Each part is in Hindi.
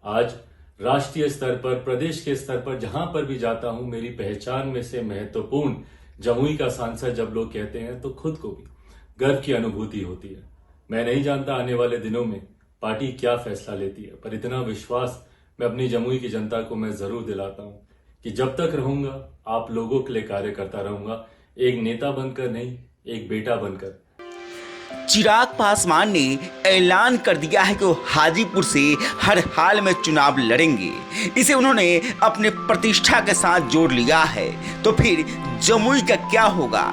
आज राष्ट्रीय स्तर पर, प्रदेश के स्तर पर जहां पर भी जाता हूं, मेरी पहचान में से महत्वपूर्ण जमुई का सांसद जब लोग कहते हैं तो खुद को भी गर्व की अनुभूति होती है। मैं नहीं जानता आने वाले दिनों में पार्टी क्या फैसला लेती है, पर इतना विश्वास मैं अपनी जमुई की जनता को मैं जरूर दिलाता हूं कि जब तक रहूंगा आप लोगों के लिए कार्य करता रहूंगा, एक नेता बनकर नहीं, एक बेटा बनकर। चिराग पासवान ने ऐलान कर दिया है कि वो हाजीपुर से हर हाल में चुनाव लड़ेंगे। इसे उन्होंने अपने प्रतिष्ठा के साथ जोड़ लिया है। तो फिर जमुई का क्या होगा?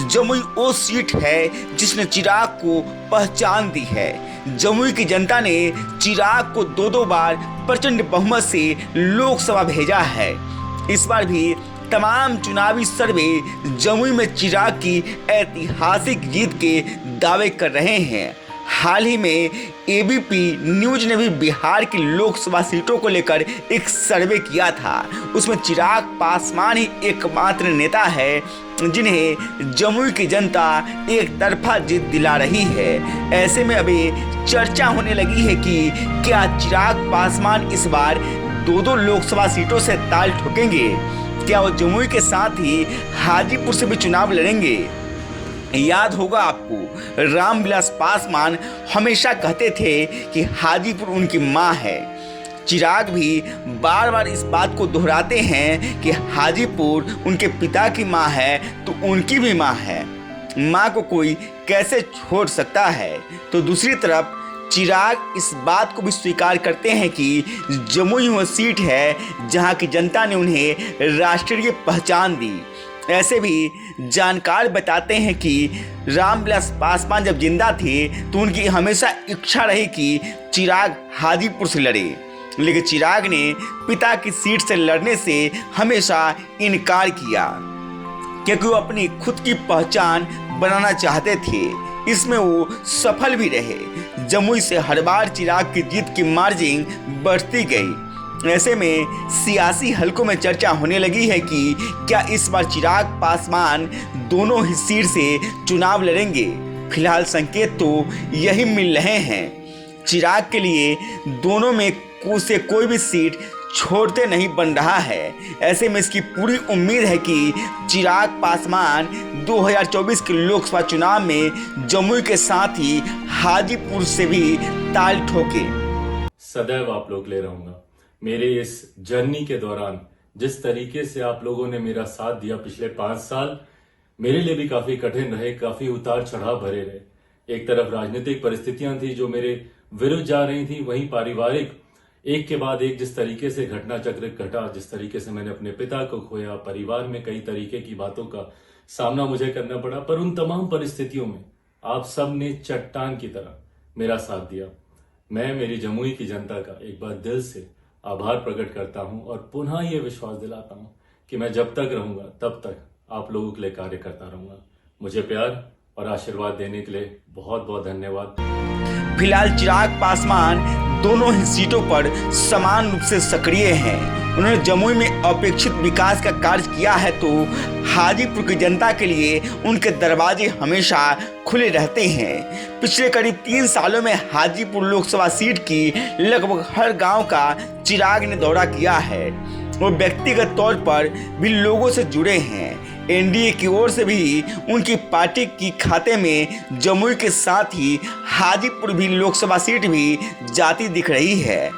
जमुई वो सीट है जिसने चिराग को पहचान दी है। जमुई की जनता ने चिराग को दो बार प्रचंड बहुमत से लोकसभा भेजा है। इस बार भी तमाम चुनावी सर्वे जमुई में चिराग की ऐतिहासिक जीत के दावे कर रहे हैं। हाल ही में एबीपी न्यूज ने भी बिहार की लोकसभा सीटों को लेकर एक सर्वे किया था। उसमें चिराग पासवान ही एकमात्र नेता है जिन्हें जमुई की जनता एक तरफा जीत दिला रही है। ऐसे में अभी चर्चा होने लगी है कि क्या चिराग पासवान इस बार दो लोकसभा सीटों से ताल ठोकेंगे? क्या वो जमुई के साथ ही हाजीपुर से भी चुनाव लड़ेंगे? याद होगा आपको, रामविलास पासवान हमेशा कहते थे कि हाजीपुर उनकी माँ है। चिराग भी बार बार इस बात को दोहराते हैं कि हाजीपुर उनके पिता की माँ है तो उनकी भी माँ है। माँ को कोई कैसे छोड़ सकता है? तो दूसरी तरफ चिराग इस बात को भी स्वीकार करते हैं कि जमुई वह सीट है जहां की जनता ने उन्हें राष्ट्रीय पहचान दी। ऐसे भी जानकार बताते हैं कि रामविलास पासवान जब जिंदा थे तो उनकी हमेशा इच्छा रही कि चिराग हाजीपुर से लड़े, लेकिन चिराग ने पिता की सीट से लड़ने से हमेशा इनकार किया क्योंकि वो अपनी खुद की पहचान बनाना चाहते थे। इसमें वो सफल भी रहे। जमुई से हर बार चिराग की जीत की मार्जिन बढ़ती गई। ऐसे में सियासी हलकों में चर्चा होने लगी है कि क्या इस बार चिराग पासवान दोनों ही सीट से चुनाव लड़ेंगे। फिलहाल संकेत तो यही मिल रहे हैं। चिराग के लिए दोनों में से कोई भी सीट छोड़ते नहीं बन रहा है। ऐसे में इसकी पूरी उम्मीद है कि चिराग पासवान 2024 के लोकसभा चुनाव में जमुई के साथ ही हाजीपुर से भी ताल ठोके। सदैव आप लोग ले रहूंगा। मेरे इस जर्नी के दौरान जिस तरीके से आप लोगों ने मेरा साथ दिया, पिछले 5 साल मेरे लिए भी काफी कठिन रहे, काफी उतार चढ़ाव भरे रहे। एक तरफ राजनीतिक परिस्थितियां थी जो मेरे विरुद्ध जा रही थी, वहीं पारिवारिक एक के बाद एक जिस तरीके से घटना चक्र घटा, जिस तरीके से मैंने अपने पिता को खोया, परिवार में कई तरीके की बातों का सामना मुझे करना पड़ा, पर उन तमाम परिस्थितियों में आप सब ने चट्टान की तरह मेरा साथ दिया। मैं मेरी जमुई की जनता का एक बार दिल से आभार प्रकट करता हूं और पुनः ये विश्वास दिलाता हूं कि मैं जब तक रहूंगा तब तक आप लोगों के लिए कार्य करता रहूंगा। मुझे प्यार और आशीर्वाद देने के लिए बहुत बहुत धन्यवाद। फिलहाल चिराग पासवान दोनों ही सीटों पर समान रूप से सक्रिय हैं। उन्होंने जमुई में अपेक्षित विकास का कार्य किया है तो हाजीपुर की जनता के लिए उनके दरवाजे हमेशा खुले रहते हैं। पिछले करीब 3 सालों में हाजीपुर लोकसभा सीट की लगभग हर गांव का चिराग ने दौरा किया है। वो व्यक्तिगत तौर पर भी लोगों से जुड़े हैं। एनडीए की ओर से भी उनकी पार्टी की खाते में जमुई के साथ ही हाजीपुर भी लोकसभा सीट भी जाती दिख रही है।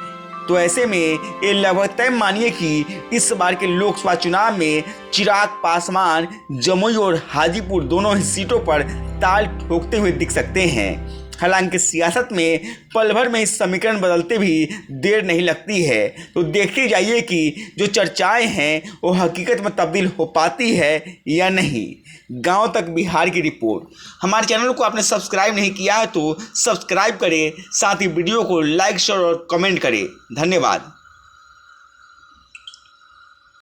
तो ऐसे में ये लगभग तय मानिए कि इस बार के लोकसभा चुनाव में चिराग पासवान जमुई और हाजीपुर दोनों ही सीटों पर ताल ठोकते हुए दिख सकते हैं। हालांकि सियासत में पल भर में इस समीकरण बदलते भी देर नहीं लगती है। तो देखते जाइए कि जो चर्चाएं हैं वो हकीकत में तब्दील हो पाती है या नहीं। गांव तक बिहार की रिपोर्ट। हमारे चैनल को आपने सब्सक्राइब नहीं किया है तो सब्सक्राइब करें, साथ ही वीडियो को लाइक शेयर और कमेंट करें। धन्यवाद।